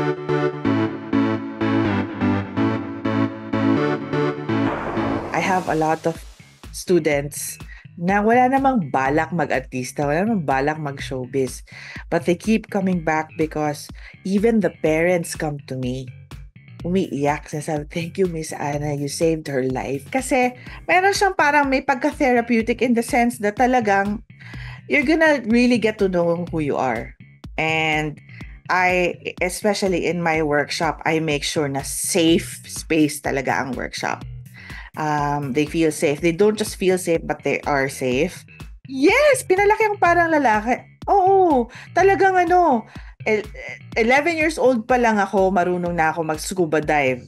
I have a lot of students na wala namang balak mag-artista, wala namang balak mag-showbiz. But they keep coming back because even the parents come to me. Umiiyak, sinasabi, thank you, Miss Anna, you saved her life. Kasi meron siyang parang may pagka-therapeutic in the sense that talagang you're gonna really get to know who you are. And especially in my workshop, I make sure na safe space talaga ang workshop. They feel safe. They don't just feel safe, but they are safe. Yes, pinalaki ang parang lalaki. Oo, talagang 11 years old pa lang ako, marunong na ako mag-scuba dive.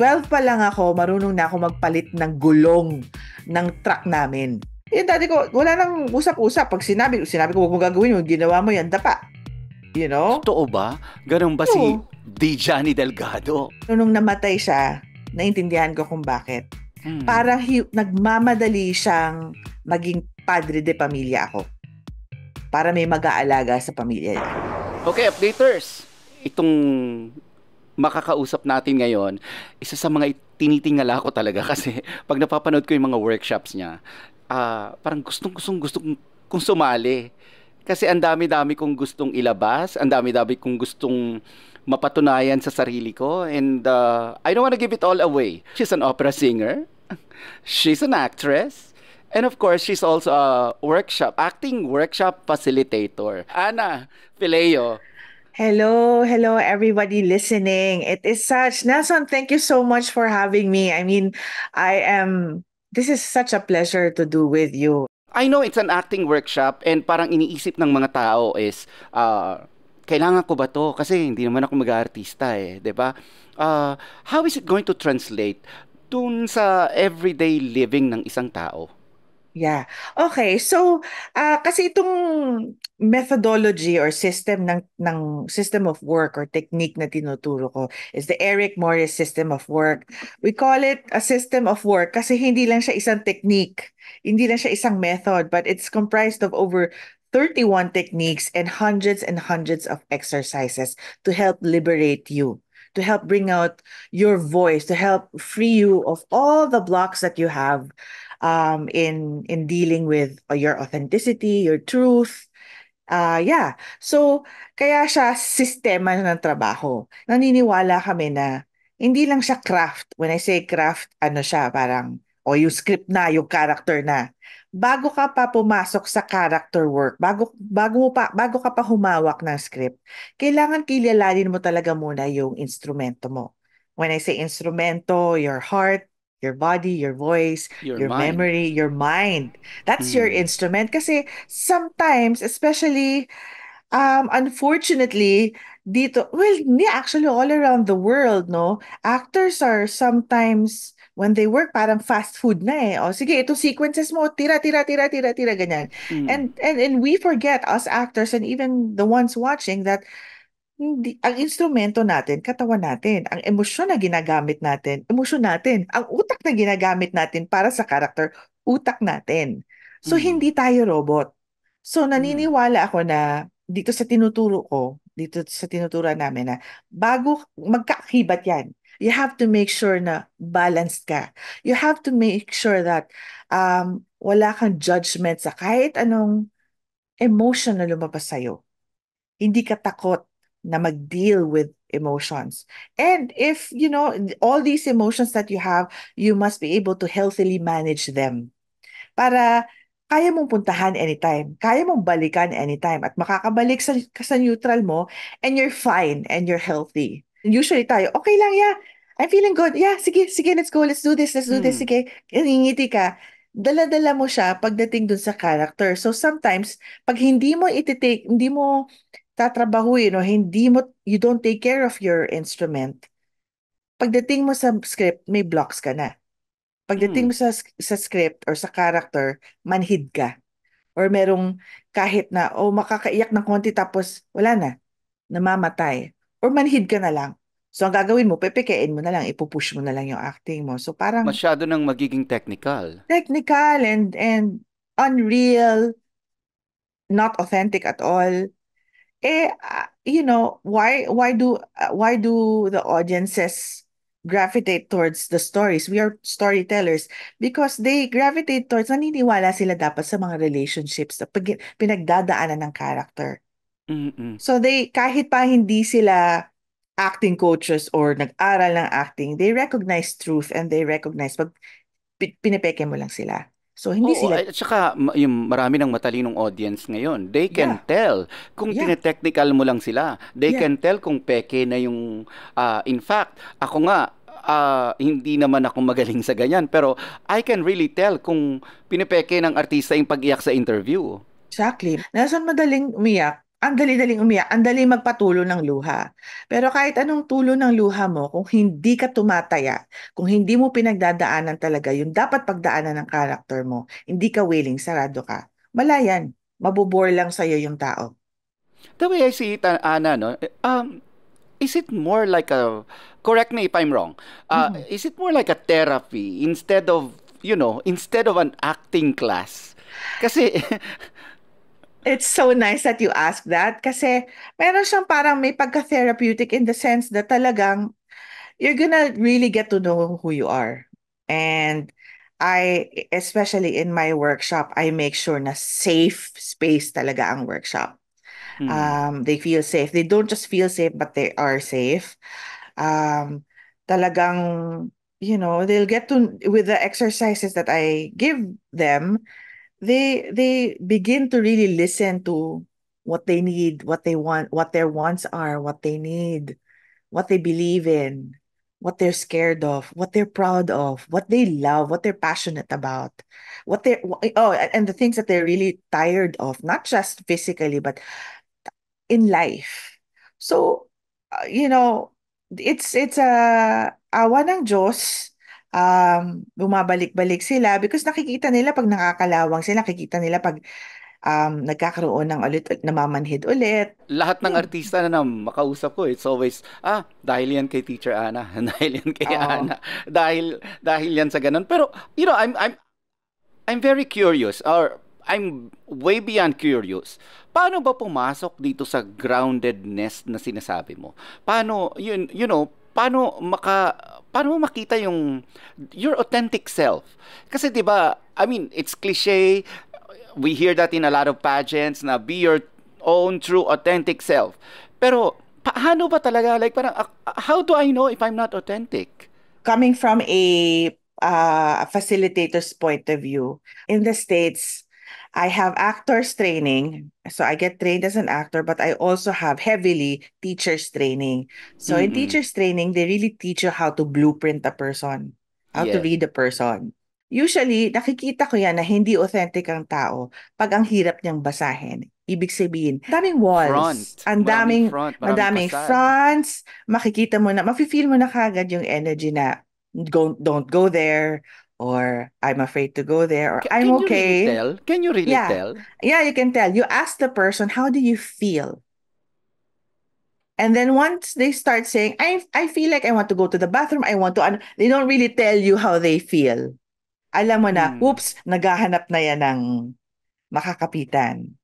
12 pa lang ako, marunong na ako magpalit ng gulong ng truck namin. Yung dati ko, wala nang usap-usap. Pag sinabi ko, huwag mo gagawin yung ginawa mo yan, dapa. You know? Totoo ba? Ganun ba si Oo. Johnny Delgado? Nung namatay siya, naintindihan ko kung bakit. Parang nagmamadali siyang maging padre de pamilya ako. Para may mag-aalaga sa pamilya niya. Okay, updaters. Itong makakausap natin ngayon, isa sa mga tinitingala ko talaga kasi pag napapanood ko yung mga workshops niya, parang gustong kong sumali. Kasi ang dami-dami kong gustong ilabas, ang dami-dami kong gustong mapatunayan sa sarili ko, and I don't want to give it all away. She's an opera singer, she's an actress, and of course, she's also a acting workshop facilitator. Ana Fileo. Hello everybody listening. It is Nelson, thank you so much for having me. I mean, this is such a pleasure to do with you. I know it's an acting workshop, and parang iniisip ng mga tao is, kailangan ko ba to? Kasi hindi naman ako mag-aartista eh, 'di ba? How is it going to translate dun sa everyday living ng isang tao? Yeah. Okay. So, kasi itong methodology or system of work or technique na tinuturo ko is the Eric Morris system of work. We call it a system of work kasi hindi lang siya isang technique, hindi lang siya isang method, but it's comprised of over 31 techniques and hundreds of exercises to help liberate you, to help bring out your voice, to help free you of all the blocks that you have in dealing with your authenticity, your truth. Yeah. So, kaya siya sistema ng trabaho. Naniniwala kami na hindi lang siya craft. When I say craft, ano siya, parang, o yung script na, yung character na. Bago ka pa pumasok sa character work, bago ka pa humawak ng script, kailangan kilalanin mo talaga muna yung instrumento mo. When I say instrumento, your heart, your body, your voice, Your your mind. memory, your mind. That's your Hmm. instrument. Kasi sometimes, especially, unfortunately, dito, well, hindi actually all around the world, no? Actors are sometimes, when they work, parang fast food na eh. O sige, ito sequences mo, tira, tira, tira, tira, tira, ganyan. Hmm. And we forget, us actors and even the ones watching, that hindi, ang instrumento natin, katawan natin. Ang emosyon na ginagamit natin, emosyon natin. Ang utak na ginagamit natin para sa karakter, utak natin. So, Hmm. hindi tayo robot. So, Hmm. naniniwala ako na dito sa tinuturo ko, dito sa tinuturan namin na bago magkaakibat yan, you have to make sure na balanced ka. You have to make sure that wala kang judgment sa kahit anong emotion na lumabas sa'yo. Hindi ka takot na mag-deal with emotions. And if, all these emotions that you have, you must be able to healthily manage them. Para kaya mong puntahan anytime, kaya mong balikan anytime, at makakabalik ka sa neutral mo, and you're fine, and you're healthy. And usually tayo, okay lang, yeah, I'm feeling good. Yeah, sige, sige, let's do this, Hmm. sige. Ngingiti ka. Dala-dala mo siya pagdating dun sa character. So sometimes, pag hindi mo tatrabahuin o you don't take care of your instrument, pagdating mo sa script, may blocks ka na. Pagdating Hmm. mo sa script or sa character, manhid ka. Or merong kahit na, makakaiyak ng konti tapos wala na, namamatay. Or manhid ka na lang. So, ang gagawin mo, pepekein mo na lang, ipupush mo na lang yung acting mo. So, parang Masyado nang magiging technical. technical and unreal, not authentic at all. Eh, why do the audiences gravitate towards the stories? We are storytellers because they gravitate towards, naniniwala sila dapat sa mga relationships na pinagdadaanan ng character. Mm-mm. So kahit pa hindi sila acting coaches or nag-aral ng acting, they recognize truth and they recognize pag pinipeke mo lang sila. So hindi Oo, sila, at saka yung marami ng matalinong audience ngayon, they can yeah, tell kung yeah, tinetechnical mo lang sila. They yeah. can tell kung peke na yung, in fact, ako nga, hindi naman ako magaling sa ganyan, pero I can really tell kung pinipeke ng artista yung pag-iyak sa interview. Exactly. Nasaan madaling umiyak, ang dali-daling umiyak, ang dali magpatulo ng luha. Pero kahit anong tulo ng luha mo, kung hindi ka tumataya, kung hindi mo pinagdadaanan talaga yung dapat pagdaanan ng karakter mo, hindi ka willing, sarado ka, malayan, mabubore lang sa'yo yung tao. The way I see it, Ana, no, is it more like a, correct me if I'm wrong, Mhm. is it more like a therapy instead of, instead of an acting class? Kasi, It's so nice that you ask that kasi meron siyang parang may pagka-therapeutic in the sense that talagang you're gonna really get to know who you are. And especially in my workshop, I make sure na safe space talaga ang workshop. hmm, They feel safe. They don't just feel safe, but they are safe. Um, Talagang, they'll get to, with the exercises that I give them, they begin to really listen to what they need, what they want, what their wants are, what they need, what they believe in, what they're scared of, what they're proud of, what they love, what they're passionate about, and the things that they're really tired of, not just physically, but in life. So, it's a awa ng Diyos. Bumabalik-balik sila because nakikita nila pag nakakalawang sila, nakikita nila pag nagkakaroon ng ulit, namamanhid ulit. lahat ng Hmm. artista na makausap ko, it's always, dahil yan kay Teacher Ana, dahil yan kay Oh, Ana, dahil yan sa ganun. Pero, I'm very curious, or I'm way beyond curious. Paano ba pumasok dito sa groundedness na sinasabi mo? Paano, paano mo makita yung your authentic self? Kasi 'di ba, I mean, it's cliche. We hear that in a lot of pageants na be your own true authentic self. Pero paano ba talaga, like parang how do I know if I'm not authentic? coming from a facilitator's point of view, in the States, I have actors training. So I get trained as an actor, but I also have heavily teachers training. So in Mm-mm. teachers training, they really teach you how to blueprint a person, how to Yes. read a person. Usually, nakikita ko yan na hindi authentic ang tao pag ang hirap niyang basahin. Ibig sabihin, daming walls, Front. Maraming front, maraming madaming fasad. fronts, makikita mo na, mafe-feel mo na kagad yung energy na don't go there, or I'm afraid to go there, or I'm Can you really okay. tell? Can you really Yeah. tell? Yeah, you can tell. You ask the person, how do you feel? And then once they start saying, I feel like I want to go to the bathroom, I want to, they don't really tell you how they feel. Alam mo na, Hmm. oops, naghahanap na yan ng makakapitan.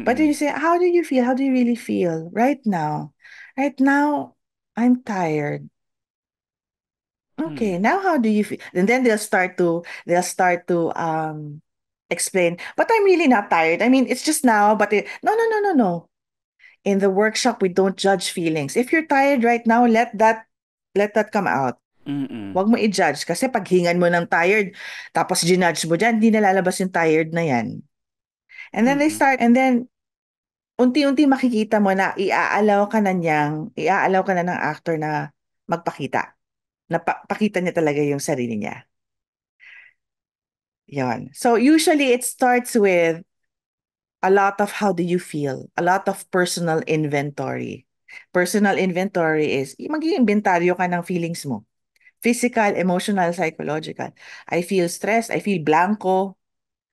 But then Mm-mm. you say, how do you feel? How do you really feel right now? Right now, I'm tired. Hmm. Okay, now how do you feel? And then they'll start to explain, but I'm really not tired. I mean, it's just now, but no, no, no, no, no. In the workshop, we don't judge feelings. If you're tired right now, let that come out. Mm-mm. Huwag mo i-judge kasi pag hingan mo ng tired, tapos ginudge mo dyan, hindi nalalabas yung tired na yan. Mm-mm. And then unti-unti makikita mo na iaalaw ka na ng actor na magpakita. Pakita niya talaga yung sarili niya. Yon. So usually it starts with a lot of how do you feel, a lot of personal inventory. Personal inventory is mag-iimbentaryo ka ng feelings mo. Physical, emotional, psychological. I feel stressed, I feel blanco,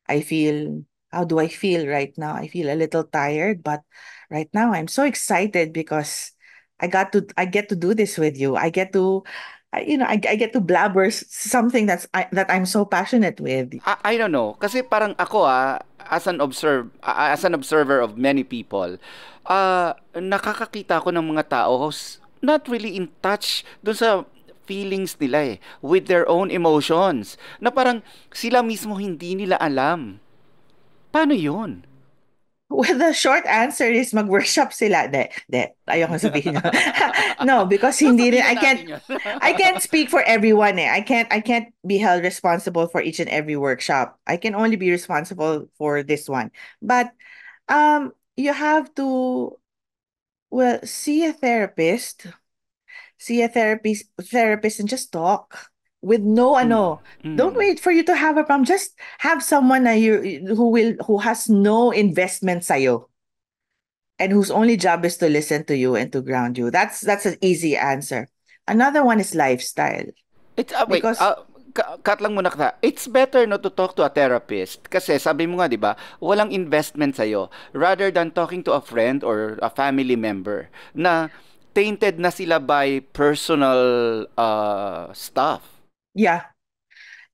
I feel, how do I feel right now? I feel a little tired, but right now I'm so excited because I get to do this with you. I get to I get to blabber something that I'm so passionate with. I don't know. Kasi parang ako as an observer of many people, nakakakita ko ng mga tao not really in touch dun sa feelings nila with their own emotions. Na parang sila mismo hindi nila alam. Paano yun? Well, the short answer is mag-workshop sila. De, ayoko sabihin. No, because hindi rin, Sasabihin na natin yun. I can't speak for everyone eh. I can't be held responsible for each and every workshop. I can only be responsible for this one. But you have to, well, see a therapist and just talk with no Mm. ano. Don't Mm. wait for you to have a problem. Just have someone na who has no investment sa'yo and whose only job is to listen to you and to ground you. That's an easy answer. Another one is lifestyle It's wait, because cut lang muna kita. It's better no to talk to a therapist kasi sabi mo nga 'di ba, walang investment sa rather than talking to a friend or a family member na tainted na sila by personal stuff. yeah.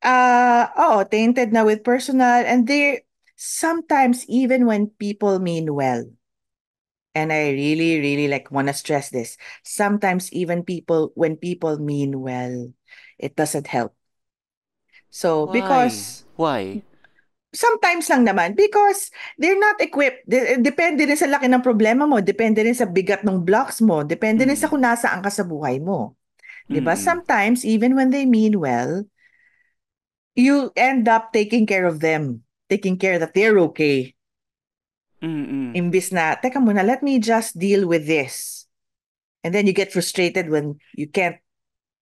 Tainted na with personal and they sometimes even when people mean well. And I really, really like want to stress this. Sometimes even when people mean well, it doesn't help. So Why? because Why? sometimes lang naman because they're not equipped. Depende rin sa laki ng problema mo, depende rin sa bigat ng blocks mo, depende rin sa Mm. kung nasaan ka sa buhay mo. 'Di ba? Mm. Sometimes even when they mean well, you end up taking care of them, taking care that they're okay. Mm. Imbis na, teka muna, let me just deal with this. And then you get frustrated when you can't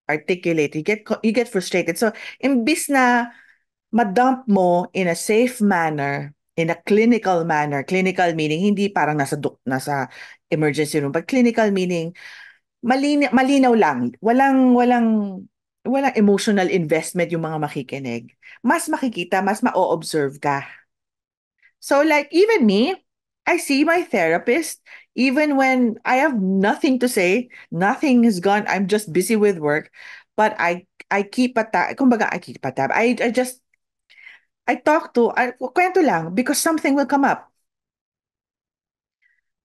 articulate. You get frustrated. So, imbis na madump mo in a safe manner, in a clinical manner, clinical meaning hindi parang nasa emergency room, but clinical meaning malinaw lang. Walang emotional investment yung mga makikinig. Mas makikita, mas ma-observe ka. So like even me, I see my therapist even when I have nothing to say, nothing is gone, I'm just busy with work, but I keep a tab. Kumbaga, I keep a tab. I kwento lang because something will come up.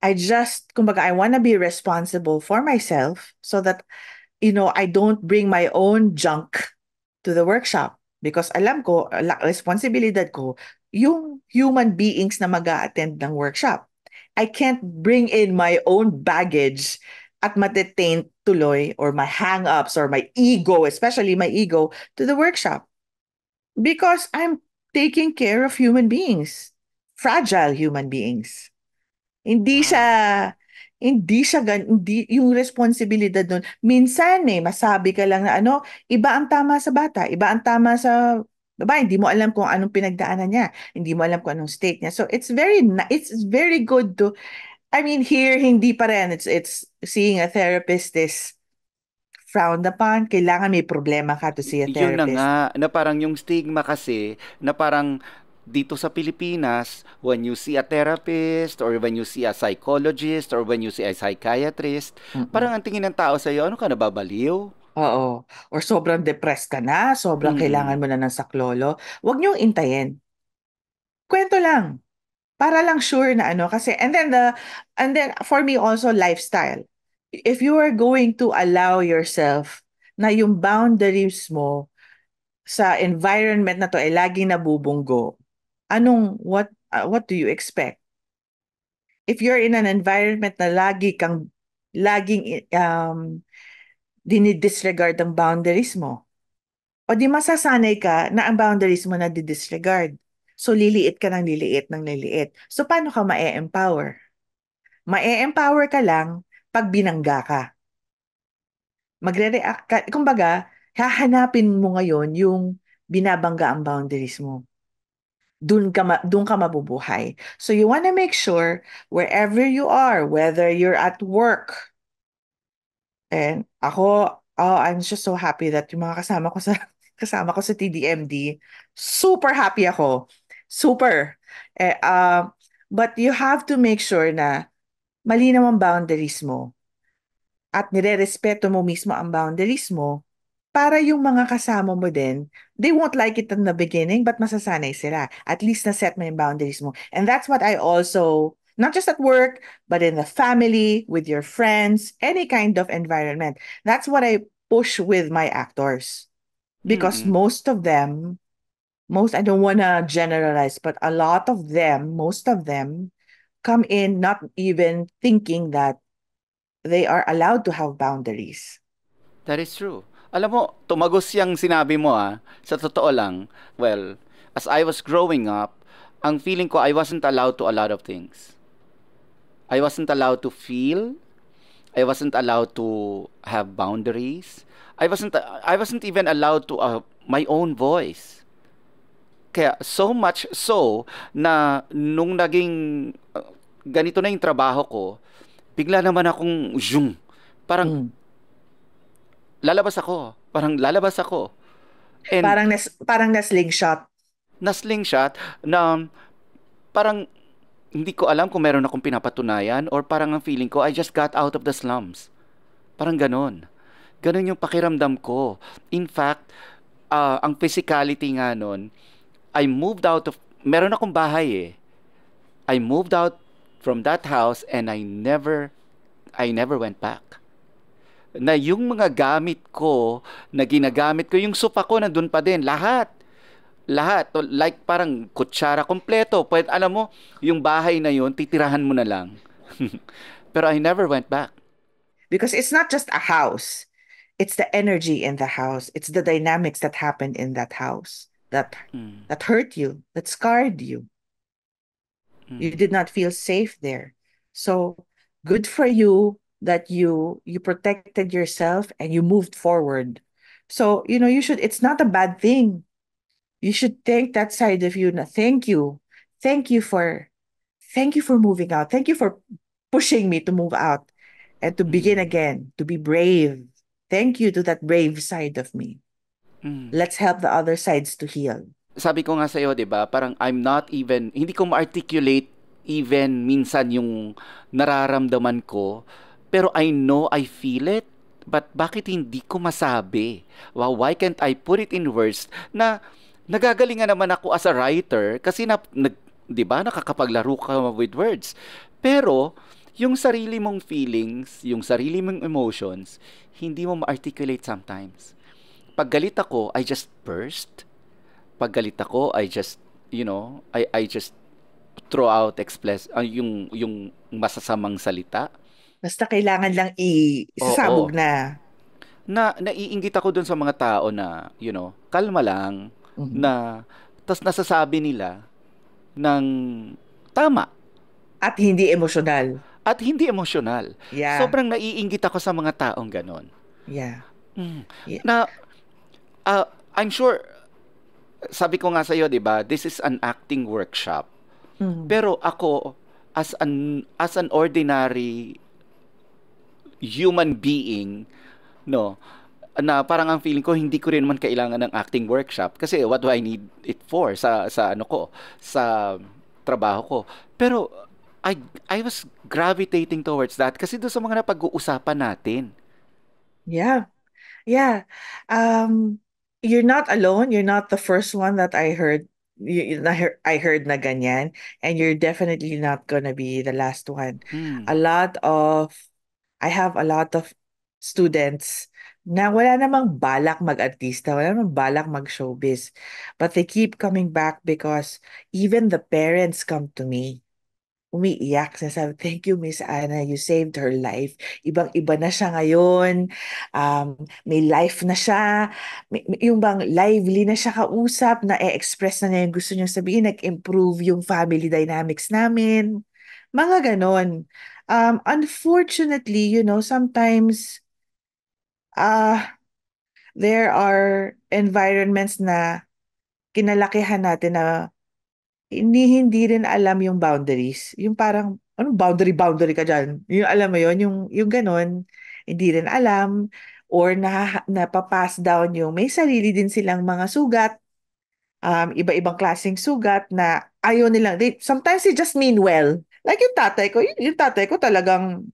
Kumbaga, I want to be responsible for myself so that, I don't bring my own junk to the workshop. Because alam ko, responsibilidad ko, yung human beings na mag-a-attend ng workshop. I can't bring in my own baggage at matetain tuloy or my hang-ups or my ego, especially my ego, to the workshop. Because I'm taking care of human beings, fragile human beings. Hindi siya Wow. hindi yung responsibilidad nun. Minsan masabi ka lang na iba ang tama sa bata, iba ang tama sa babae, hindi mo alam kung anong pinagdaanan niya, hindi mo alam kung anong state niya. So it's very good to I mean here hindi pa rin it's seeing a therapist is frowned upon. Kailangan may problema ka to see a Yun na therapist. nga, na parang yung stigma kasi, na parang dito sa Pilipinas, when you see a therapist or when you see a psychologist or when you see a psychiatrist, Mm-mm. parang ang tingin ng tao sa'yo, ano ka, nababaliw? Oo. Or sobrang depressed ka na, sobrang kailangan Mm-mm. mo na ng saklolo. Huwag niyong intayin. Kwento lang. Para lang sure na kasi and then for me also lifestyle. If you are going to allow yourself na yung boundaries mo sa environment na to ay laging nabubunggo, what do you expect? If you're in an environment na laging dinidisregard ang boundaries mo, o di masasanay ka na ang boundaries mo na disregard. So liliit ka ng liliit ng liliit. So paano ka ma-empower? Ma-empower ka lang pag binangga ka. Magre-react ka. Kumbaga, hahanapin mo ngayon yung binabangga ang boundaries mo. Doon ka mabubuhay. So you want to make sure wherever you are, whether you're at work, and I'm just so happy that yung mga kasama ko sa TDMD, super happy ako. Super. Eh, uh, but you have to make sure na malinaw ang boundaries mo at nirerespeto mo mismo ang boundaries mo para yung mga kasama mo din, they won't like it in the beginning, but masasanay sila. At least na-set mo yung boundaries mo. And that's what I also, not just at work, but in the family, with your friends, any kind of environment. That's what I push with my actors. Because Mm. most of them, I don't want to generalize, but a lot of them, most of them, come in not even thinking that they are allowed to have boundaries. That is true. Alam mo, tumagos yung sinabi mo ah. Sa totoo lang, well, as I was growing up, ang feeling ko I wasn't allowed to a lot of things. I wasn't allowed to feel. I wasn't allowed to have boundaries. I wasn't even allowed to my own voice. Kaya so much so na nung naging ganito na yung trabaho ko, bigla naman akong zoom. Parang Mm. lalabas ako. Parang lalabas ako. And Parang na slingshot. na slingshot na parang hindi ko alam kung meron akong pinapatunayan or parang ang feeling ko I just got out of the slums. Parang ganon. Ganon yung pakiramdam ko. In fact, ang physicality nga nun, I moved out of, meron akong bahay eh. I moved out from that house and I never went back. Na yung mga gamit ko, na ginagamit ko, yung sopa ko nandun pa din, lahat. Lahat. Like parang kutsara kompleto. Pwede, alam mo, yung bahay na yun, titirahan mo na lang. Pero I never went back. Because it's not just a house. It's the energy in the house. It's the dynamics that happened in that house Mm, that hurt you, that scarred you. You mm, did not feel safe there. So good for you that you protected yourself and you moved forward. So, it's not a bad thing. You should thank that side of you. Thank you. Thank you for thank you for moving out. Thank you for pushing me to move out and to begin mm, again, to be brave. Thank you to that brave side of me. mm. Let's help the other sides to heal. Sabi ko nga sa'yo, di ba, parang I'm not even, hindi ko ma-articulate even minsan yung nararamdaman ko, pero I know I feel it, but bakit hindi ko masabi? Wow, why can't I put it in words na nagagalingan naman ako as a writer kasi di ba, nakakapaglaro ka with words. Pero, yung sarili mong feelings, yung sarili mong emotions, hindi mo ma-articulate sometimes. Pag galit ako, I just burst. Pag galit ako, I just throw out express yung masasamang salita. Basta kailangan lang isasabog Oo. na. Na naiinggit ako dun sa mga tao na, kalma lang Mhm. na tas nasasabi nila ng tama At hindi emosyonal. at hindi emosyonal. Yeah. Sobrang naiinggit ako sa mga taong ganon. Yeah. Mm. Yeah. Na I'm sure sabi ko nga sa iyo, 'di ba? This is an acting workshop. Mhm. Pero ako as an ordinary human being, no, na parang ang feeling ko hindi ko rin naman kailangan ng acting workshop kasi what do I need it for sa ano ko, sa trabaho ko. Pero I I was gravitating towards that kasi doon sa mga napag-uusapan natin. Yeah. Yeah. Um, you're not alone. You're not the first one that I heard. I heard na ganyan, and you're definitely not gonna be the last one. Hmm. A lot of, I have a lot of students na wala namang balak mag-artista, wala namang balak mag-showbiz, but they keep coming back because even the parents come to me umiiyak. Sinasabi, thank you, Miss Anna. You saved her life. Ibang-iba na siya ngayon. May life na siya. Yung bang lively na siya kausap, na e-express na niya yung gusto niya sabihin, nag-improve yung family dynamics namin. Mga ganon. Unfortunately, sometimes there are environments na kinalakihan natin na hindi rin alam yung boundaries. Yung parang, anong boundary ka dyan? Yung alam mo yon yung ganon, hindi rin alam or napapass down yung may sarili din silang mga sugat, iba-ibang klaseng sugat na ayaw nilang, sometimes they just mean well. Like yung tatay ko talagang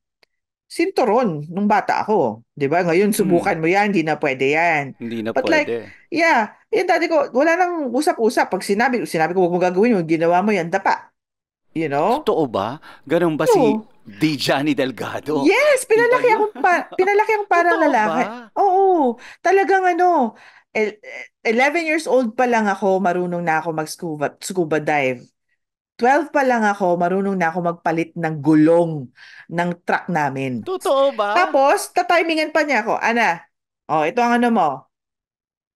sinturon nung bata ako. 'Di ba? Ngayon Hmm, subukan mo 'yan, hindi na pwede 'yan. hindi na But like, pwede. yeah, yung dati ko, wala nang usap-usap. Pag sinabi ko, huwag mo gagawin yun, ginawa mo yan, dapa. You know? Totoo ba? Ganun ba si Oo. D. Johnny Delgado? Yes, Iba yun. pinalaki akong parang Totoo lalaki. ba? Oo, talagang ano, 11 years old pa lang ako, marunong na ako scuba dive. 12 pa lang ako, marunong na ako magpalit ng gulong ng truck namin. Totoo ba? Tapos, tatimingan pa niya ako, Ana, oh, ito ang ano mo,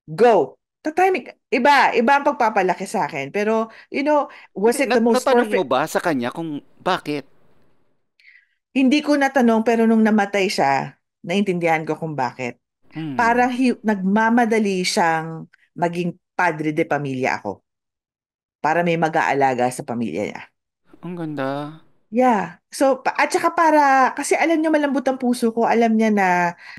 go. Tatiming, iba ang pagpapalaki sa akin. Pero, was Hindi, it the most natanong mo perfect? ba sa kanya kung bakit? Hindi ko natanong, pero nung namatay siya, naintindihan ko kung bakit. Hmm, Parang nagmamadali siyang maging padre de pamilya ako para may mag-aalaga sa pamilya niya. ang ganda. Yeah. So, at saka para, kasi alam niya malambot ang puso ko, alam niya na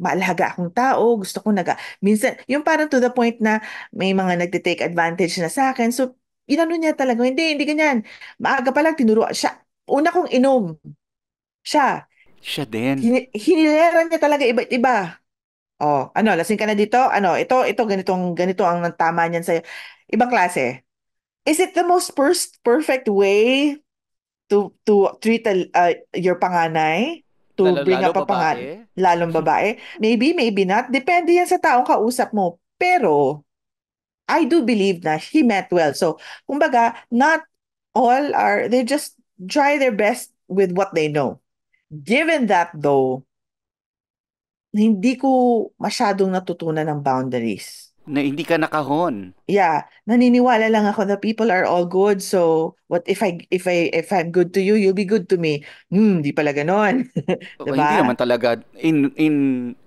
maalaga akong tao, gusto ko minsan, yung parang to the point na may mga nagte-take advantage na sa akin. So, inano niya talaga, hindi ganyan. Maaga pa lang tinuro siya. Una kong inom, siya. Siya din. Hinilera niya talaga iba't iba. Oh, ano, lasing ka na dito? Ano, ito, ganito ang tama niyan sa'yo. Ibang klase. Is it the most perfect way to treat your panganay? To bring Lalo up a babae. lalong babae? Maybe, maybe not. Depende yan sa taong kausap mo. Pero, I do believe na he meant well. So, kumbaga, not all they just try their best with what they know. Given that though, hindi ko masyadong natutunan ng boundaries. Na hindi ka nakahon. Yeah, naniniwala lang ako that people are all good. So, what if I'm good to you, you'll be good to me. Di pala ganon. Oh, 'Di hindi naman ba? talaga in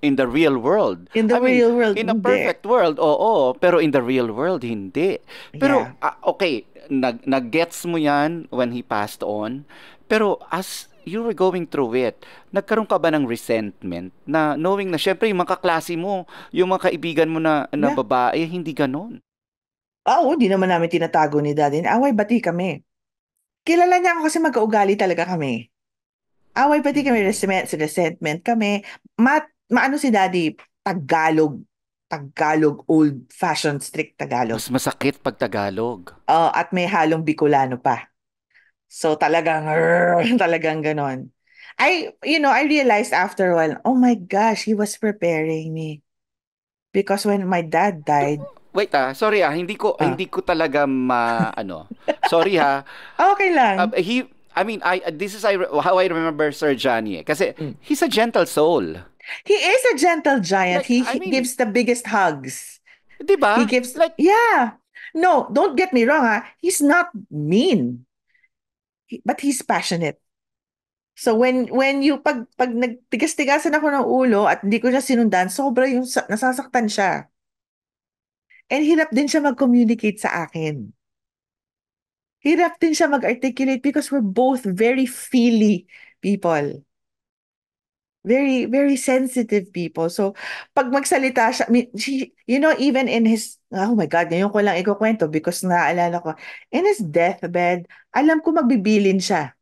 the real world. In the I mean, real world, in a hindi. perfect world, oo, pero in the real world hindi. Pero Yeah. okay, nag-gets mo 'yan when he passed on. Pero as you were going through it, nagkaroon ka ba ng resentment na knowing na syempre yung mga kaklase mo, yung mga kaibigan mo na Yeah. babae, hindi ganon. Oo, hindi naman namin tinatago ni Daddy. Away bati kami. Kilala niya ako kasi magkaugali talaga kami. Away pati kami, Hmm. resentment kami. Maano si Daddy, Tagalog. Tagalog, old-fashioned, strict Mas Tagalog. masakit pag Tagalog. At may halong Bicolano pa. So talagang, talagang ganon. I realized after a while, oh my gosh, he was preparing me. Because when my dad died, Wait sorry hindi ko ah, hindi ko talaga ano. Sorry ha. okay lang. I mean, this is how I remember Sir Johnny. Kasi Mm. he's a gentle soul. He is a gentle giant. Like, I He mean, gives the biggest hugs. di He ba? gives, Like, yeah. No, don't get me wrong, he's not mean, but he's passionate. So when you pag nagtigas-tigasan ako ng ulo at hindi ko siya sinundan, sobra yung nasasaktan siya. And hirap din siya mag-communicate sa akin. Hirap din siya mag-articulate because we're both very feely people. Very, very sensitive people. So, pag magsalita siya, even in oh my God, ngayon ko lang ikukwento because naaalala ko, in his deathbed, alam ko magbibilin siya.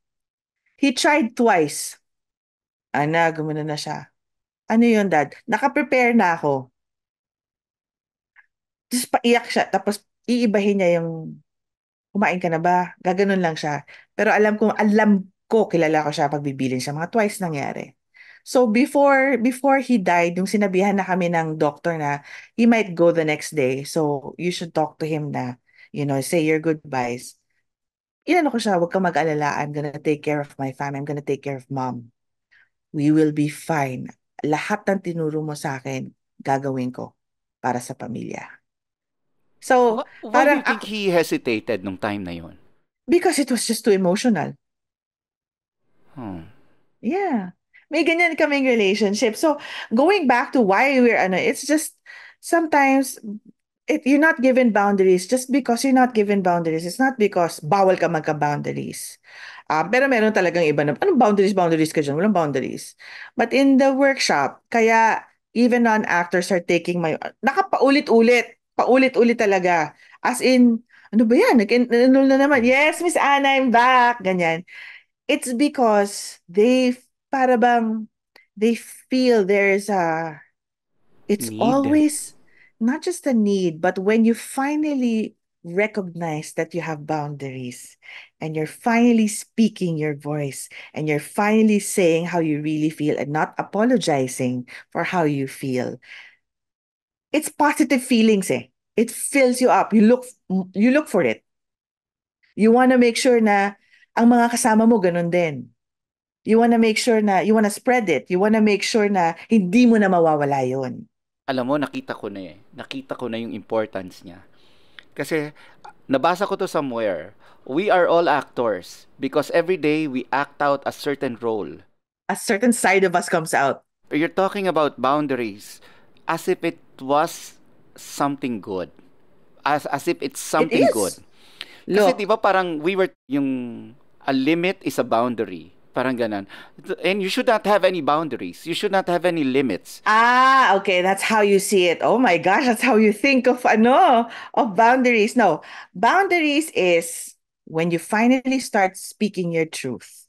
He tried twice. Gumana na siya. Ano yun, Dad? Nakaprepare na ako. Tapos paiyak siya. Tapos iibahin niya yung, kumain ka na ba? Gaganon lang siya. Pero alam ko, kilala ko siya pagbibilin siya. Mga twice nangyari. So before he died, yung sinabihan na kami ng doctor na he might go the next day. So you should talk to him na, say your goodbyes. Inano ko siya, huwag kang mag-alala. I'm gonna take care of my family. I'm gonna take care of mom. We will be fine. Lahat ng tinuro mo sa akin, gagawin ko para sa pamilya. So, why do you parang think ako, he hesitated nung time na yon? because it was just too emotional. Hmm. Yeah. May ganyan kaming relationship. So, going back to why it's just sometimes you're not given boundaries just because you're not given boundaries. It's not because bawal ka magka-boundaries. Pero meron talagang iba na, anong boundaries ka dyan? Walang boundaries. But in the workshop, kaya even non-actors are taking paulit-ulit talaga. As in, ano ba yan? Nag-enroll na naman. Yes, Miss Anna, I'm back. Ganyan. It's because para bang they feel there's a, it's Need. always not just a need, but when you finally recognize that you have boundaries and you're finally speaking your voice and you're finally saying how you really feel and not apologizing for how you feel, it's positive feelings eh. It fills you up. You look for it. You want to make sure na ang mga kasama mo ganun din. You want to make sure na you want to spread it. You want to make sure na hindi mo na mawawala 'yon. Alam mo, nakita ko na eh. Nakita ko na yung importance niya. Kasi, nabasa ko to somewhere. We are all actors because every day we act out a certain role. A certain side of us comes out. You're talking about boundaries as if it was something good. As if it's It something good. is. Kasi 'di Look, ba parang we were yung a limit is a boundary. Parang ganun. And you should not have any boundaries. You should not have any limits. okay, that's how you see it. Oh my gosh, that's how you think of of boundaries. No, boundaries is when you finally start speaking your truth.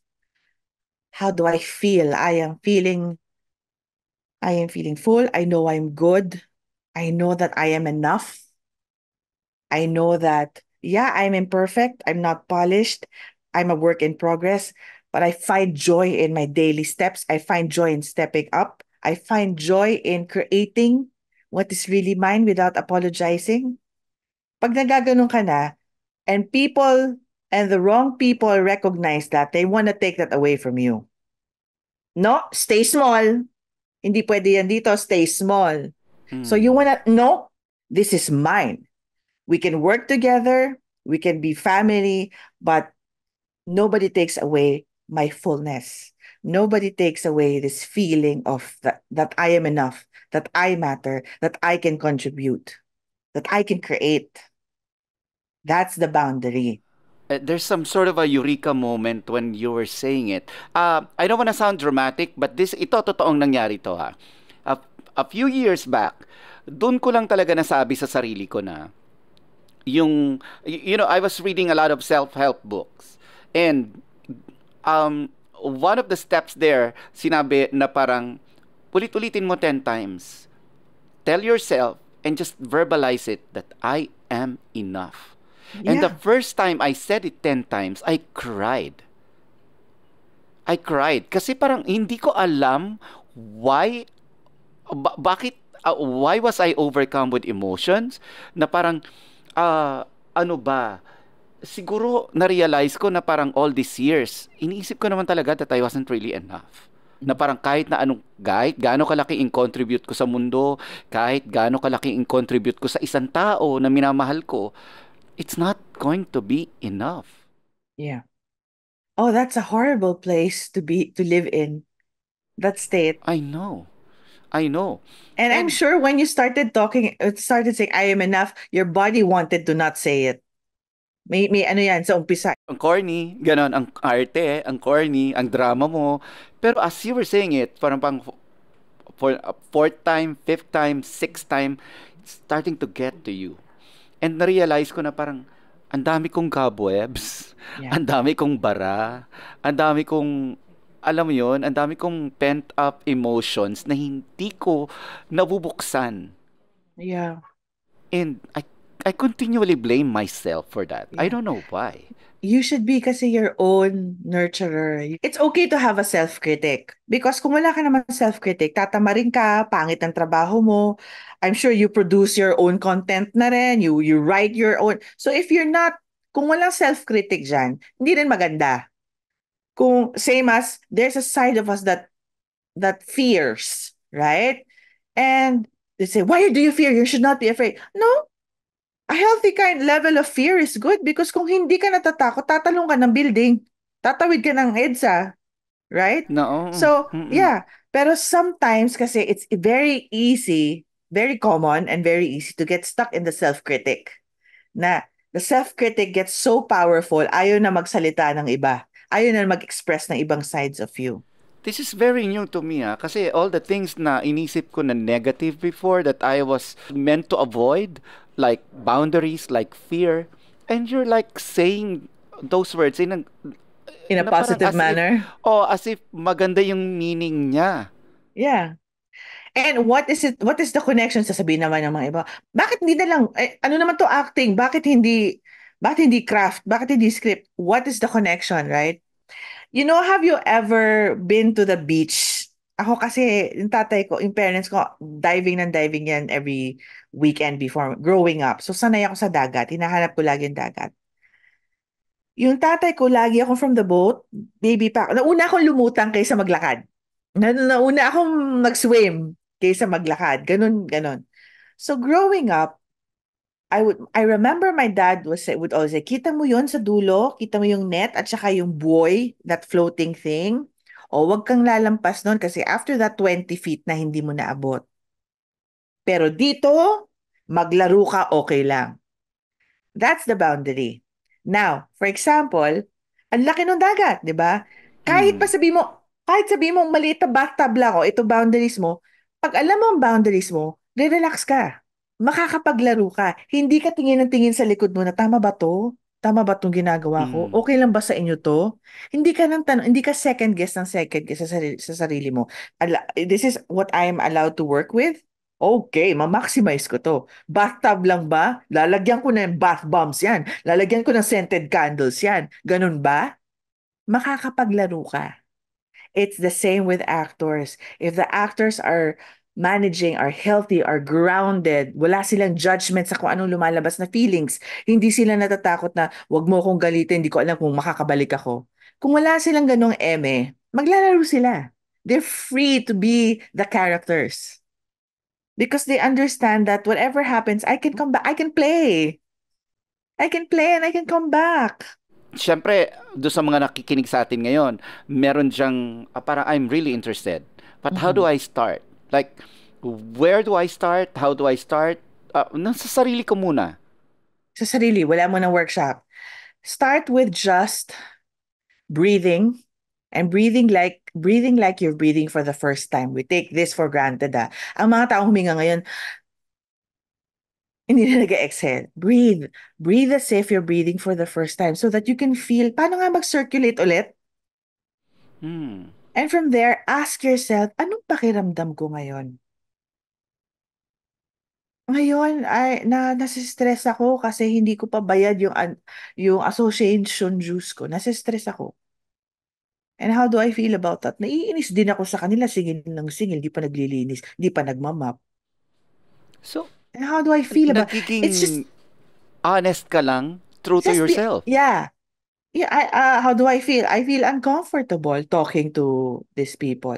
How do I feel? I am feeling full. I know I'm good. I know that I am enough. I know that, yeah, I'm imperfect. I'm not polished. I'm a work in progress, but I find joy in my daily steps. I find joy in stepping up. I find joy in creating what is really mine without apologizing. Pag nagaganon ka na, and people and the wrong people recognize that, they want to take that away from you. No, stay small. Hindi pwede yan dito, stay small. So you Hmm. want to, no, this is mine. We can work together, we can be family, but nobody takes away my fullness. Nobody takes away this feeling of that I am enough, that I matter, that I can contribute, that I can create. That's the boundary. There's some sort of a eureka moment when you were saying it. I don't want to sound dramatic, but ito totoong nangyari to ha. A, a few years back, doon ko lang talaga nasabi sa sarili ko na I was reading a lot of self-help books. And one of the steps there, sinabi na parang ulit-ulitin mo 10 times. Tell yourself and just verbalize it that I am enough. And the Yeah. first time I said it 10 times, I cried. I cried kasi parang hindi ko alam why why was I overcome with emotions na parang ano ba, siguro na-realize ko na parang all these years iniisip ko naman talaga that I wasn't really enough, na parang kahit gaano kalaki in contribute ko sa mundo, kahit gaano kalaki in contribute ko sa isang tao na minamahal ko, it's not going to be enough. Yeah. Oh, that's a horrible place to live in, that state. I know. I know. And I'm And sure when you started saying, I am enough, your body wanted to not say it. May ano yan sa umpisa. ang corny, ganon, ang arte, ang corny, ang drama mo. Pero as you were saying it, parang pang for fourth time, fifth time, sixth time, it's starting to get to you. And na-realize ko na parang ang dami kong cobwebs, Yeah. ang dami kong bara, ang dami kong alam mo yun, ang dami kong pent up emotions na hindi ko nabubuksan. Yeah. And I continually blame myself for that. I Yeah. don't know why. You should be kasi your own nurturer. It's okay to have a self-critic. Because kung wala ka naman self-critic, tatamarin ka, pangit ang trabaho mo. I'm sure you produce your own content na rin. You write your own. So if you're not, kung walang self-critic dyan, hindi rin maganda. Kung same as, there's a side of us that fears, right? And they say, why do you fear? You should not be afraid. No, a healthy kind level of fear is good because kung hindi ka natatakot, tatalong ka ng building, tatawid ka ng EDSA, right? No. So, Mm-mm. yeah. Pero sometimes kasi it's very easy, very common and very easy to get stuck in the self-critic. Na the self-critic gets so powerful, ayaw na magsalita ng iba. Ayaw na mag-express ng ibang sides of you. This is very new to me kasi all the things na inisip ko na negative before that I was meant to avoid, like boundaries, like fear, and you're like saying those words In a na parang positive manner. as if maganda yung meaning niya. Yeah. And what is the connection? Sasabihin naman ng mga iba, bakit hindi na lang, ano naman to acting? Bakit hindi craft? Bakit hindi script? What is the connection, right? Have you ever been to the beach? Ako kasi, yung tatay ko, yung parents ko, diving ng diving yan every weekend before growing up. So, sanay ako sa dagat. Hinahanap ko lagi yung dagat. Yung tatay ko, lagi ako from the boat, baby pa ako. Nauna akong lumutang kaysa maglakad. Nauna akong mag-swim kaysa maglakad. Ganun, ganun. So, growing up, I remember my dad would always say, kita mo yon sa dulo, kita mo yung net at saka yung buoy, that floating thing. O wag kang lalampas nun kasi after that 20 feet na hindi mo naabot. Pero dito, maglaro ka okay lang. That's the boundary. Now, for example, ang laki ng dagat, di ba? Kahit pa Hmm. sabi mo, maliit na bathtub lang ako, ito boundaries mo, pag alam mo ang boundaries mo, relax ka. Makakapaglaro ka. Hindi ka tingin ng tingin sa likod mo na tama ba to? Tama ba itong ginagawa ko? Hmm. Okay lang ba sa inyo to? Hindi ka second guess ng second guess sa sarili mo. This is what I am allowed to work with? Okay, ma-maximize ko to. Bathtub lang ba? Lalagyan ko ng bath bombs yan. Lalagyan ko ng scented candles yan. Ganun ba? Makakapaglaro ka. It's the same with actors. If the actors are healthy, are grounded, wala silang judgment sa kung anong lumalabas na feelings, hindi sila natatakot na wag mo akong galitin, hindi ko alam kung makakabalik ako. Kung wala silang ganong maglalaro sila. They're free to be the characters. Because they understand that whatever happens, I can come back. I can play. I can play and I can come back. Siyempre, doon sa mga nakikinig sa atin ngayon, meron diyang, parang I'm really interested. But how do Mhm. I start? Like, where do I start? How do I start? Nasa sarili ko muna. Sa sarili, wala mo ng workshop. Start with just breathing and breathing like you're breathing for the first time. We take this for granted. Ang mga taong huminga ngayon, hindi na nag-exhale. Breathe. Breathe as if you're breathing for the first time so that you can feel paano nga mag-circulate ulit. Hmm. And from there, ask yourself, anong pakiramdam ko ngayon? Ngayon ay nasi-stress ako kasi hindi ko pa bayad yung association dues ko. Nasi-stress ako. And how do I feel about that? Naiinis din ako sa kanila, singil ng singil, di pa naglilinis, di pa nagmamap. So, And how do I feel about it's just nagiging honest ka lang, true to just be yourself. yeah. Yeah, how do I feel? I feel uncomfortable talking to these people.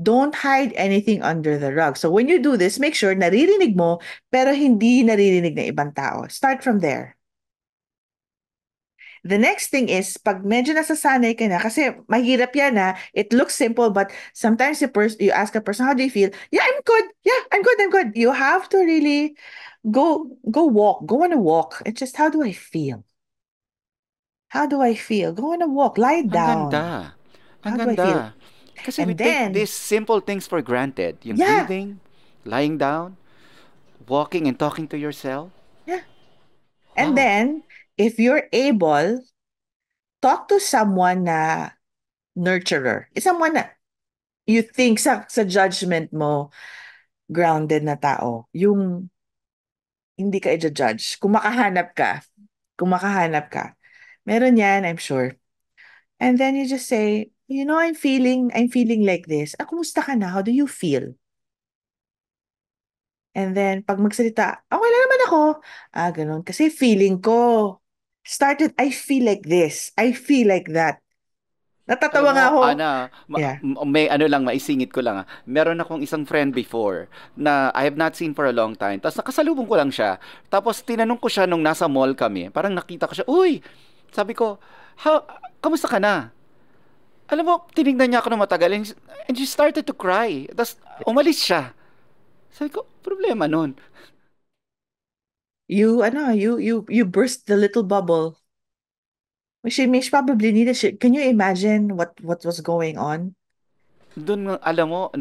Don't hide anything under the rug. So when you do this, make sure naririnig mo pero hindi naririnig ng ibang tao. Start from there. The next thing is, pag medyo nasasanay ka na, kasi mahirap yan it looks simple, but sometimes you ask a person, how do you feel? Yeah, I'm good. Yeah, I'm good, I'm good. You have to really go on a walk. It's just, how do I feel? How do I feel? Go on a walk, lie Ang down. ganda. Ang How do I feel? ganda. Kasi we And take then, these simple things for granted. Yung yeah, breathing, lying down, walking and talking to yourself. yeah. And Wow. then, if you're able, talk to someone na nurturer. Someone na you think sa judgment mo, grounded na tao. Yung hindi ka i-judge. Kung makahanap ka. Meron yan, I'm sure. And then you just say, I'm feeling like this. Kumusta ka na? How do you feel? And then, pag magsalita, okay lang naman ako. Ganun. Kasi feeling ko. Started, I feel like this. I feel like that. Alam Natatawa mo, nga ako. Ana, Yeah. may ano lang, maisingit ko lang. Meron akong isang friend before na I have not seen for a long time. Tapos nakasalubong ko lang siya. Tapos tinanong ko siya nung nasa mall kami. Parang nakita ko siya, uy! Sabi ko, kamusta ka na? Alam mo, tinignan niya ako ng matagal and she started to cry. Tapos umalis siya. Sabi ko, problema nun. You burst the little bubble. She probably needed shit. Can you imagine what was going on? Doon, alam mo,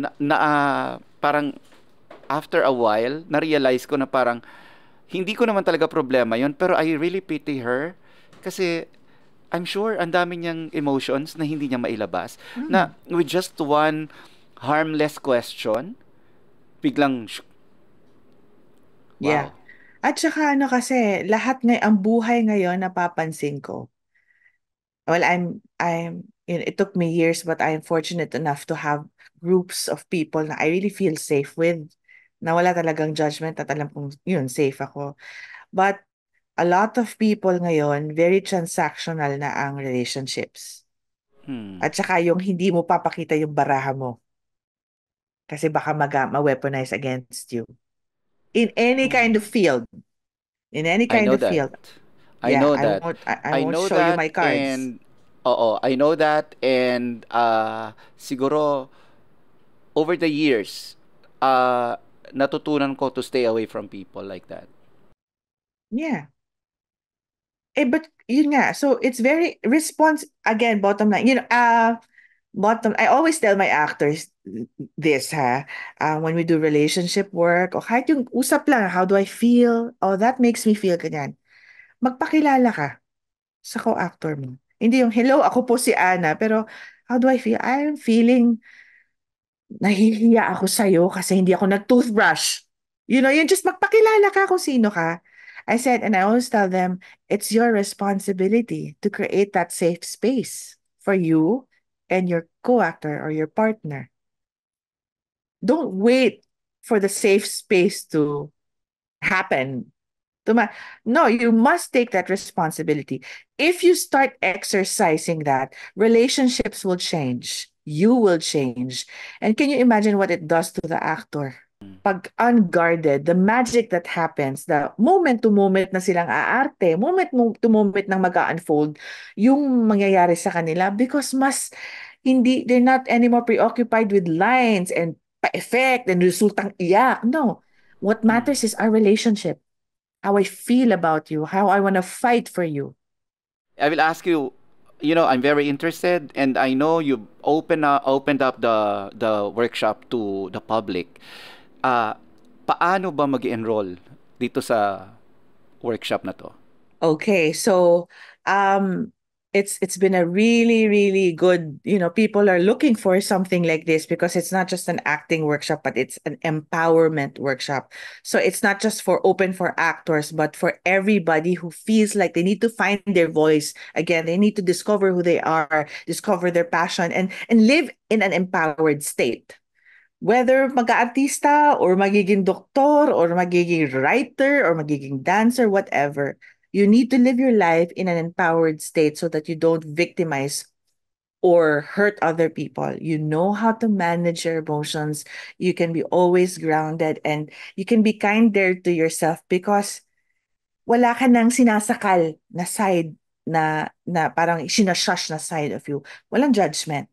parang after a while, na-realize ko na parang hindi ko naman talaga problema yon pero I really pity her kasi I'm sure ang dami niyang emotions na hindi niya mailabas Hmm. na with just one Harmless question. Biglang, Yeah. wow. At saka ano kasi, lahat ang buhay ngayon napapansin ko. Well, it took me years, but I'm fortunate enough to have groups of people na I really feel safe with, na wala talagang judgment at alam kong yun, safe ako. But a lot of people ngayon, very transactional na ang relationships. Hmm. At saka yung hindi mo papakita yung baraha mo kasi baka ma-weaponize against you. In any kind of field. In any I kind know of that. field. I Yeah, know I that. won't I I won't know show you that my cards. and oo, I know that and siguro over the years natutunan ko to stay away from people like that. Yeah. But yun nga, so it's very again, bottom line, I always tell my actors this, ha, when we do relationship work, o kahit yung usap lang, how do I feel? Oh, that makes me feel ganyan. Magpakilala ka sa co-actor mo. Hindi yung, hello, ako po si Ana, pero how do I feel? I'm feeling nahihiya ako sa'yo kasi hindi ako nag-toothbrush. Yun just magpakilala ka kung sino ka. I said, and I always tell them, it's your responsibility to create that safe space for you and your co-actor or your partner. Don't wait for the safe space to happen. No, you must take that responsibility. If you start exercising that, relationships will change. You will change. And can you imagine what it does to the actor? Pag unguarded, the magic that happens, the moment to moment na silang aarte, to moment nang mag-unfold, yung mangyayari sa kanila because they're not anymore preoccupied with lines and pa-effect and resultang iyak. No. What Hmm. matters is our relationship, how I feel about you, how I want to fight for you. I will ask you, I'm very interested and I know you opened up the workshop to the public. Ah, paano ba mag-enroll dito sa workshop na to? Okay, so um it's been a really really good, people are looking for something like this because it's not just an acting workshop but it's an empowerment workshop. So it's not just for open for actors but for everybody who feels like they need to find their voice again. They need to discover who they are, discover their passion and live in an empowered state. Whether mag-aartista or magiging doktor or magiging writer or magiging dancer, whatever, you need to live your life in an empowered state so that you don't victimize or hurt other people. You know how to manage your emotions. You can be always grounded and you can be kinder to yourself because wala ka nang sinasakal na side na parang sinashush na side of you. Walang judgment.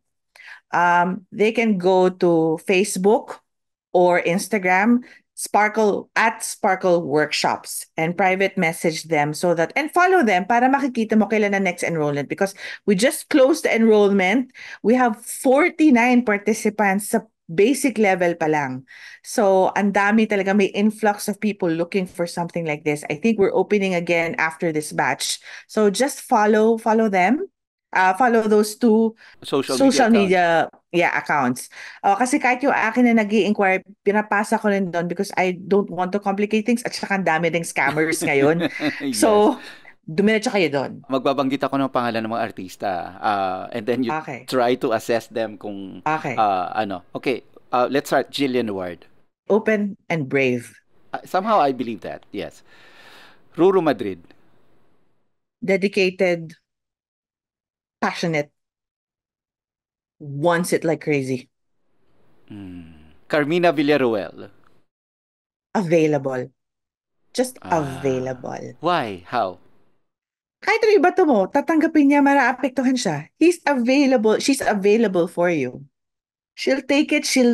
They can go to Facebook or Instagram, Sparkle Workshops, and private message them so that and follow them para makikita mo kailan na next enrollment because we just closed the enrollment. We have 49 participants sa basic level pa lang. So, ang dami talaga, may influx of people looking for something like this. I think we're opening again after this batch. So just follow them. Follow those two Social media social accounts. media, yeah, accounts. Kasi kahit yung akin na nag-i-inquire, pinapasa ko rin doon because I don't want to complicate things at saka ang dami ding scammers ngayon. Yes. So, dumiretso kayo doon. Magbabanggit ako ng pangalan ng mga artista. And then you Okay. try to assess them kung Okay. ano. Okay, let's start. Jillian Ward. Open and brave. Somehow I believe that. Yes. Ruru Madrid. Dedicated, passionate, wants it like crazy. Carmina Villaruel. Available. Just Ah, available. why? How? Kahit ano iba to mo, tatanggapin niya, maraapektuhan siya. She's available for you. She'll take it, she'll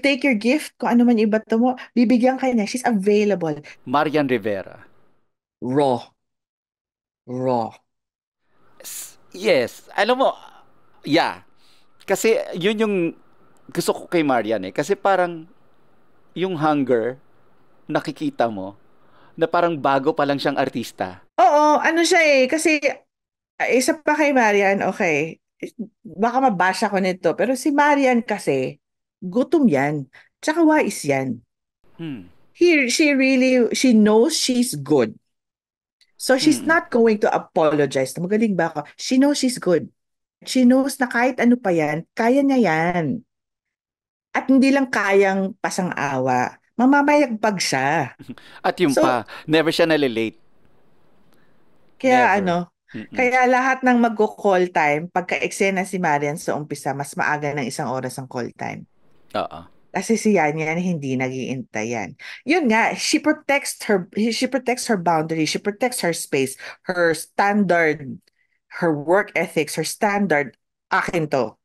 take your gift, kung ano man ibato mo, bibigyan ka niya. She's available. Marian Rivera. Raw. Raw. Yes. Alam mo, yeah. Kasi yun yung gusto ko kay Marian eh. Kasi parang yung hunger, nakikita mo, na parang bago pa lang siyang artista. Oo, ano siya kasi isa pa kay Marian, okay. Baka mabasa ko nito, pero si Marian kasi, Gutom yan. Tsaka wais yan. Hmm. She knows she's good. So she's Mm. not going to apologize. Magaling ba ako? She knows she's good. She knows na kahit ano pa yan, kaya niya yan. At hindi lang kayang pasang-awa. Mamamayagpag siya. At yung So, pa, never siya nalilate. kaya Never. ano, Mm-mm. kaya lahat ng magko-call time, pagka eksena si Marian sa umpisa, mas maaga ng 1 oras ang call time. Oo. Kasi si Yan hindi nag-iintay yan. Yun nga, she protects her boundaries, she protects her space, her standard, her work ethics, her standard. Akin to.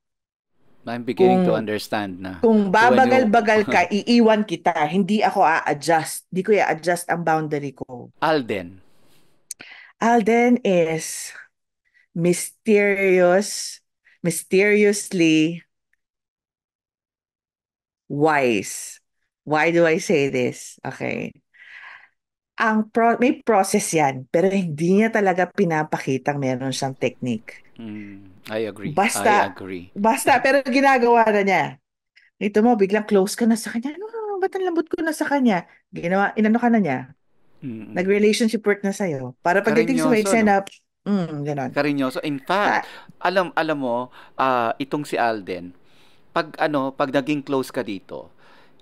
I'm beginning to Kung understand na. kung When you, babagal-bagal ka, iiwan kita. Hindi ako a-adjust. Hindi ko i-adjust ang boundary ko. Alden. Alden is mysterious, mysteriously wise. Why do I say this? Okay. May process yan, pero hindi niya talaga pinapakitang meron siyang technique. I agree. I Basta, agree. pero ginagawa na niya. Ito mo, biglang close ka na sa kanya. No, ba't ang lambot ko na sa kanya? Inano ka na niya. Mm-mm. Nag-relationship work na sa'yo. Para pagdating sa may Karinyoso, no? eksena, ganon. Karinyoso. In Ah, fact, alam mo, itong si Alden, pag naging close ka dito,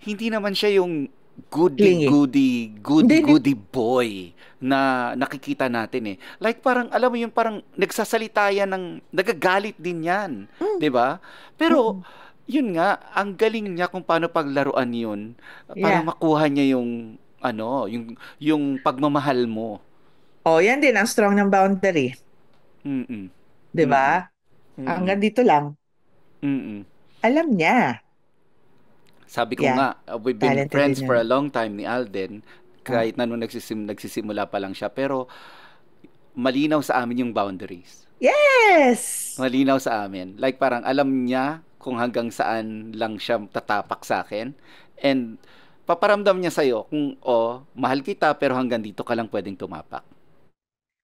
hindi naman siya yung clingy. Hindi, hindi. goody boy na nakikita natin eh. Like parang alam mo yun, parang nagsasalita yan ng nagagalit din yan, Mm, 'di ba? Pero mm, yun nga, ang galing niya kung paano paglaruan yun para yeah. makuha niya yung yung pagmamahal mo. Oh, yan din ang strong ng boundary. Mm. 'Di Mm. ba? Mm. Hanggang dito lang. Mm. Alam niya. Sabi ko Yeah, nga, we've been talented din friends for yun. a long time ni Alden, Ah. kahit na nung nagsisimula pa lang siya. Pero malinaw sa amin yung boundaries. Yes! Malinaw sa amin. Like parang alam niya kung hanggang saan lang siya tatapak sa akin. And paparamdam niya sa'yo kung, oh, mahal kita pero hanggang dito ka lang pwedeng tumapak.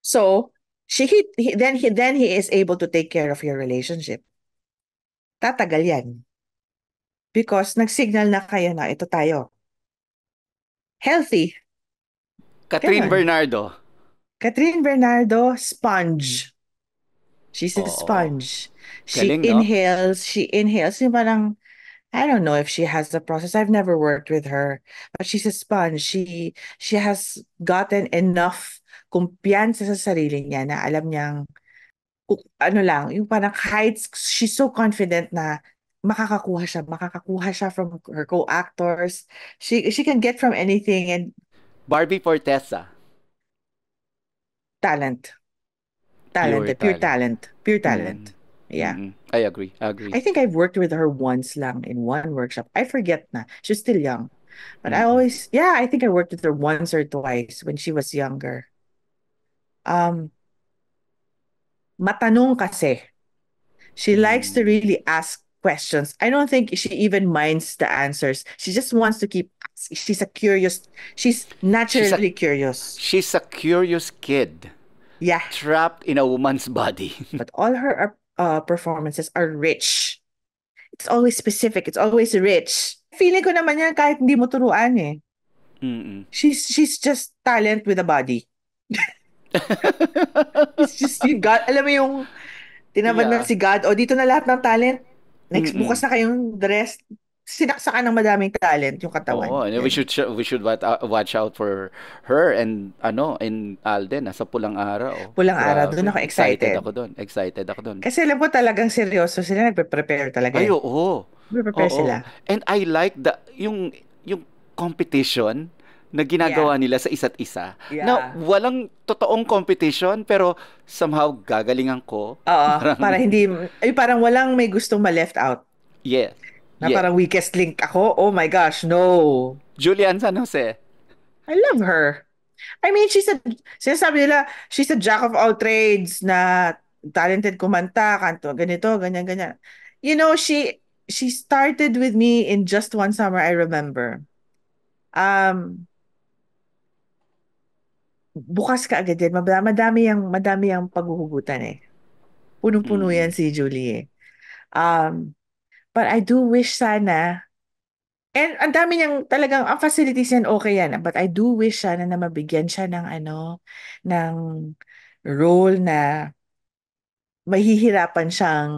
So, then he is able to take care of your relationship. Tatagal yan. Because nag-signal na kayo na ito tayo. Healthy. Catherine Ganon. Bernardo. Catherine Bernardo, sponge. She's a Oo. sponge. Galing, no? She inhales. Yung parang, I don't know if she has the process. I've never worked with her. But she's a sponge. She has gotten enough kumpiyansa sa sarili niya na alam niyang, ano lang, yung parang kahit she's so confident na makakakuha siya from her co-actors. She can get from anything and Barbie Fortesa. talent. Pure Talented, pure talent. talent, pure Mm. talent. Yeah. Mm. I agree. I agree. I think I've worked with her once lang in one workshop. I forget na. She's still young. But Mm. I think I worked with her once or twice when she was younger. Um, Matanong kasi. She likes to Mm. really ask questions. I don't think she even minds the answers. She just wants to keep asking. She's She's a naturally curious. she's a curious kid Yeah. trapped in a woman's body. But all her performances are rich. It's always specific. It's always rich. Feeling ko naman yan kahit hindi mo turuan eh. Mm-mm. She's just talent with a body. It's just you God. Alam mo yung tinamad na Yeah. si God. O dito na lahat ng talent. Next, bukas Mm-mm. na kayong the rest. Sinaksakan ng madaming talent yung katawan. Oo, and Ganun. we should watch out for her and in Alden sa Pulang Araw. Pulang araw. Doon Grabe, ako excited. Excited ako doon. Kasi alam ko talagang seryoso sila. Nagpe-prepare talaga Ay, eh. oo. Nagpe-prepare Oo. sila. And I like yung competition na ginagawa Yeah. nila sa isa't isa. Na Yeah. walang totoong competition pero somehow gagalingan ko. Oo. Para Parang hindi, ay parang walang may gustong ma-left out. yes. Na Yeah. parang weakest link ako. Oh my gosh, no. Julian San Jose. I love her. I mean, sinasabi nila, she's a jack of all trades na talented kumanta, kanto, ganito, ganyan, ganyan. You know, she started with me in Just One Summer, I remember. Um, Bukas ka agad din. Madami yang paghuhugutan eh. Punong-puno Mm. yan si Julie eh. Um, but I do wish sana And ang dami niyang talagang, ang facilities niyan okay yan. But I do wish sana na mabigyan siya ng ng role na mahihirapan siyang,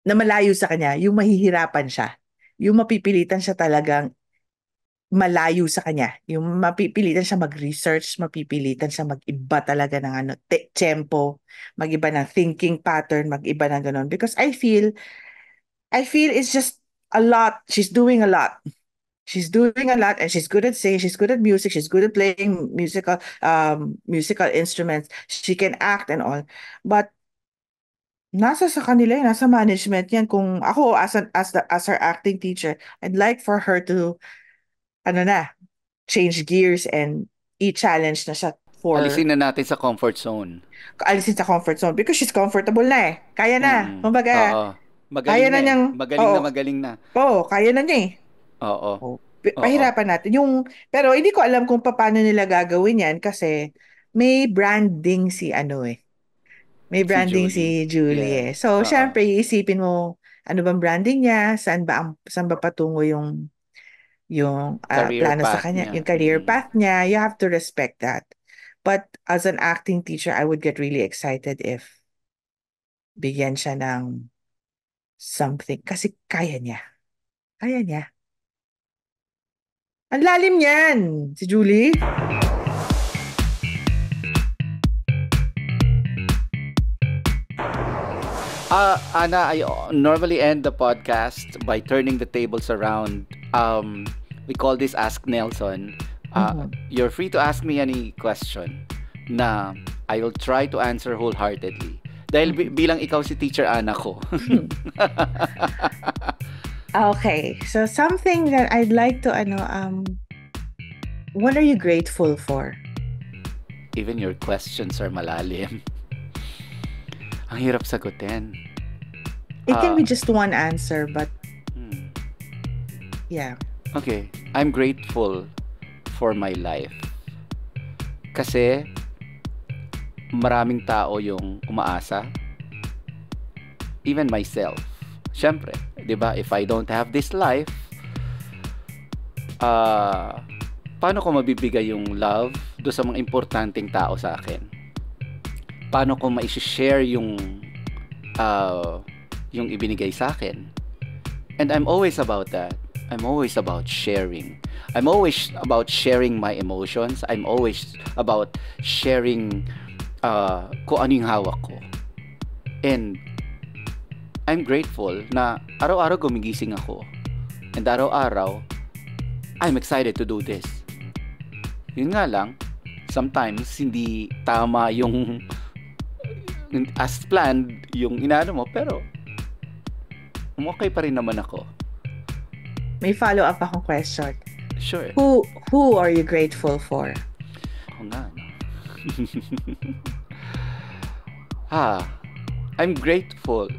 na malayo sa kanya, yung mahihirapan siya. Yung mapipilitan siya talagang malayo sa kanya. Yung mapipilitan siya mag-research, mapipilitan siya mag-iba talaga ng tempo, mag-iba ng thinking pattern, mag-iba ng ganun. Because I feel it's just a lot. She's doing a lot. She's doing a lot and she's good at singing, she's good at music, she's good at playing musical instruments. She can act and all. But nasa sa kanila yan, nasa management yan. Kung ako as her acting teacher, I'd like for her to ano na, change gears and i-challenge na siya for Alisin na natin sa comfort zone. alisin sa comfort zone because she's comfortable na eh. Kaya na. Mm. Kumbaga, Oo. Magaling kaya na na eh. niyang, Magaling na oo, magaling na. oo, kaya na niya eh. Oo. Oh, Oo. pahirapan natin. Pero hindi ko alam kung paano nila gagawin yan kasi may branding si ano eh. May Si branding Julie. si Julie eh. Yes. So, Oo. syempre, iisipin mo, ano bang branding niya? Saan ba patungo yung Career plano sa path kanya, yung niya. career Mm. path niya? You have to respect that. But as an acting teacher, I would get really excited if bigyan siya ng something. Kasi kaya niya. Kaya niya. Ang lalim niyan, si Julie. Anna, I normally end the podcast by turning the tables around. We call this Ask Nelson. Mhm. You're free to ask me any question na I will try to answer wholeheartedly. Dahil bilang ikaw si Teacher Anna ko. Okay, so something that I'd like to what are you grateful for? Even your questions are malalim. Ang hirap sagutin. It can Ah, be just one answer, but hmm. yeah. Okay, I'm grateful for my life. Kasi maraming tao yung umaasa, even myself. Siyempre, 'di ba? If I don't have this life, ah paano ko mabibigay yung love do sa mga importanteng tao sa akin? Paano ko ma-share yung ibinigay sa akin? And I'm always about that. I'm always about sharing. I'm always about sharing my emotions. I'm always about sharing kung ano yung hawak ko. And I'm grateful na araw-araw gumigising ako. And araw-araw, I'm excited to do this. Yun nga lang, sometimes hindi tama yung as planned yung inaano mo, pero okay pa rin naman ako. May follow-up akong question. Sure. Who are you grateful for? Ako nga, no? I'm grateful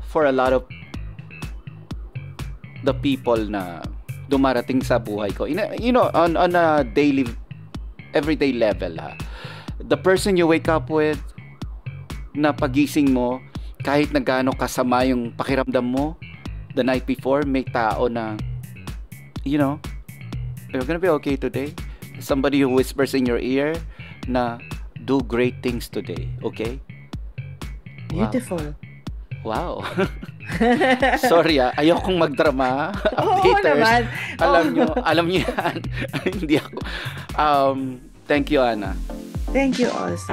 for a lot of the people na dumarating sa buhay ko. You know, on a daily, everyday level, ha. The person you wake up with, na pagising mo, kahit na gaano kasama yung pakiramdam mo, the night before, may tao na, you know, you're gonna be okay today. Somebody who whispers in your ear na, do great things today, okay? Beautiful. Wow. Sorry ayokong magdrama. Oo Updaters. naman. Alam niyo yan. Hindi ako. Thank you, Anna. Thank you also.